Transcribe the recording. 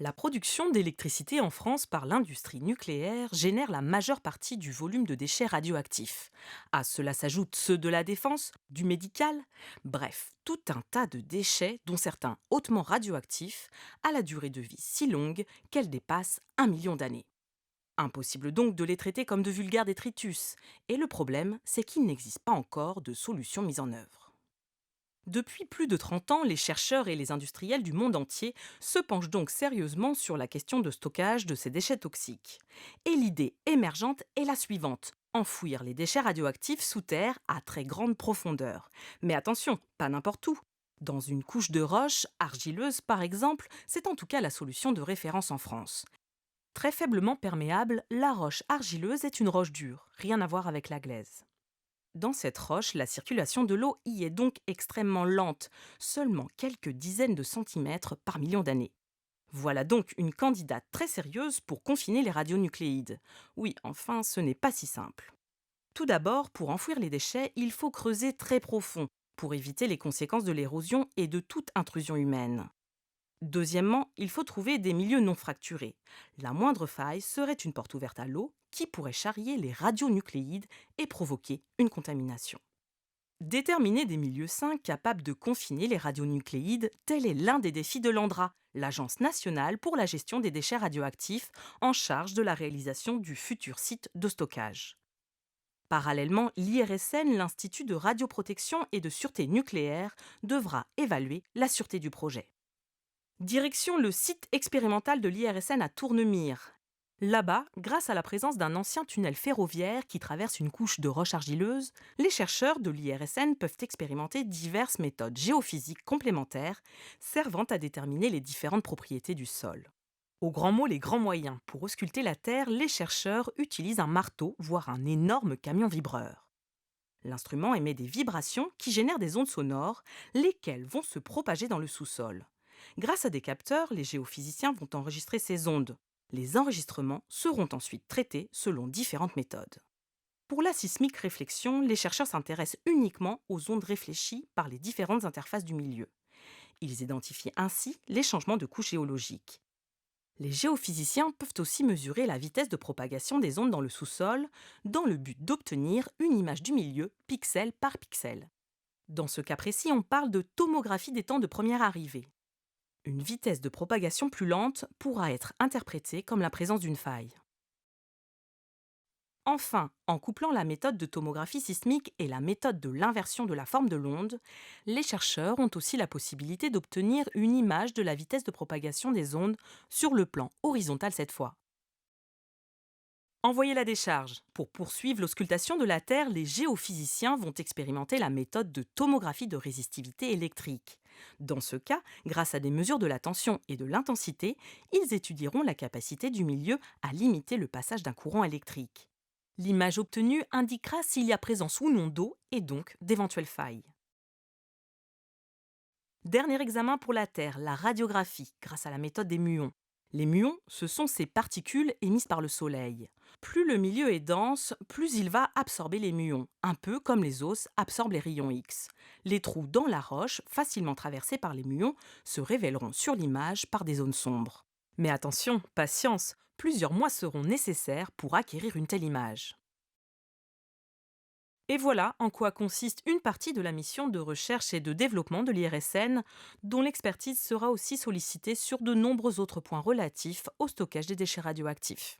La production d'électricité en France par l'industrie nucléaire génère la majeure partie du volume de déchets radioactifs. À cela s'ajoutent ceux de la défense, du médical, bref, tout un tas de déchets dont certains hautement radioactifs, à la durée de vie si longue qu'elle dépasse 1 million d'années. Impossible donc de les traiter comme de vulgaires détritus, et le problème, c'est qu'il n'existe pas encore de solution mise en œuvre. Depuis plus de 30 ans, les chercheurs et les industriels du monde entier se penchent donc sérieusement sur la question de stockage de ces déchets toxiques. Et l'idée émergente est la suivante: enfouir les déchets radioactifs sous terre à très grande profondeur. Mais attention, pas n'importe où. Dans une couche de roche, argileuse par exemple, c'est en tout cas la solution de référence en France. Très faiblement perméable, la roche argileuse est une roche dure, rien à voir avec la glaise. Dans cette roche, la circulation de l'eau y est donc extrêmement lente, seulement quelques dizaines de centimètres par million d'années. Voilà donc une candidate très sérieuse pour confiner les radionucléides. Oui, enfin, ce n'est pas si simple. Tout d'abord, pour enfouir les déchets, il faut creuser très profond, pour éviter les conséquences de l'érosion et de toute intrusion humaine. Deuxièmement, il faut trouver des milieux non fracturés. La moindre faille serait une porte ouverte à l'eau qui pourrait charrier les radionucléides et provoquer une contamination. Déterminer des milieux sains capables de confiner les radionucléides, tel est l'un des défis de l'ANDRA, l'Agence nationale pour la gestion des déchets radioactifs, en charge de la réalisation du futur site de stockage. Parallèlement, l'IRSN, l'Institut de radioprotection et de sûreté nucléaire, devra évaluer la sûreté du projet. Direction le site expérimental de l'IRSN à Tournemire. Là-bas, grâce à la présence d'un ancien tunnel ferroviaire qui traverse une couche de roche argileuse, les chercheurs de l'IRSN peuvent expérimenter diverses méthodes géophysiques complémentaires servant à déterminer les différentes propriétés du sol. Au grand mot, les grands moyens. Pour ausculter la Terre, les chercheurs utilisent un marteau, voire un énorme camion vibreur. L'instrument émet des vibrations qui génèrent des ondes sonores, lesquelles vont se propager dans le sous-sol. Grâce à des capteurs, les géophysiciens vont enregistrer ces ondes. Les enregistrements seront ensuite traités selon différentes méthodes. Pour la sismique réflexion, les chercheurs s'intéressent uniquement aux ondes réfléchies par les différentes interfaces du milieu. Ils identifient ainsi les changements de couche géologique. Les géophysiciens peuvent aussi mesurer la vitesse de propagation des ondes dans le sous-sol, dans le but d'obtenir une image du milieu pixel par pixel. Dans ce cas précis, on parle de tomographie des temps de première arrivée. Une vitesse de propagation plus lente pourra être interprétée comme la présence d'une faille. Enfin, en couplant la méthode de tomographie sismique et la méthode de l'inversion de la forme de l'onde, les chercheurs ont aussi la possibilité d'obtenir une image de la vitesse de propagation des ondes sur le plan horizontal cette fois. Envoyer la décharge. Pour poursuivre l'auscultation de la Terre, les géophysiciens vont expérimenter la méthode de tomographie de résistivité électrique. Dans ce cas, grâce à des mesures de la tension et de l'intensité, ils étudieront la capacité du milieu à limiter le passage d'un courant électrique. L'image obtenue indiquera s'il y a présence ou non d'eau et donc d'éventuelles failles. Dernier examen pour la Terre, la radiographie, grâce à la méthode des muons. Les muons, ce sont ces particules émises par le Soleil. Plus le milieu est dense, plus il va absorber les muons, un peu comme les os absorbent les rayons X. Les trous dans la roche, facilement traversés par les muons, se révéleront sur l'image par des zones sombres. Mais attention, patience, plusieurs mois seront nécessaires pour acquérir une telle image. Et voilà en quoi consiste une partie de la mission de recherche et de développement de l'IRSN, dont l'expertise sera aussi sollicitée sur de nombreux autres points relatifs au stockage des déchets radioactifs.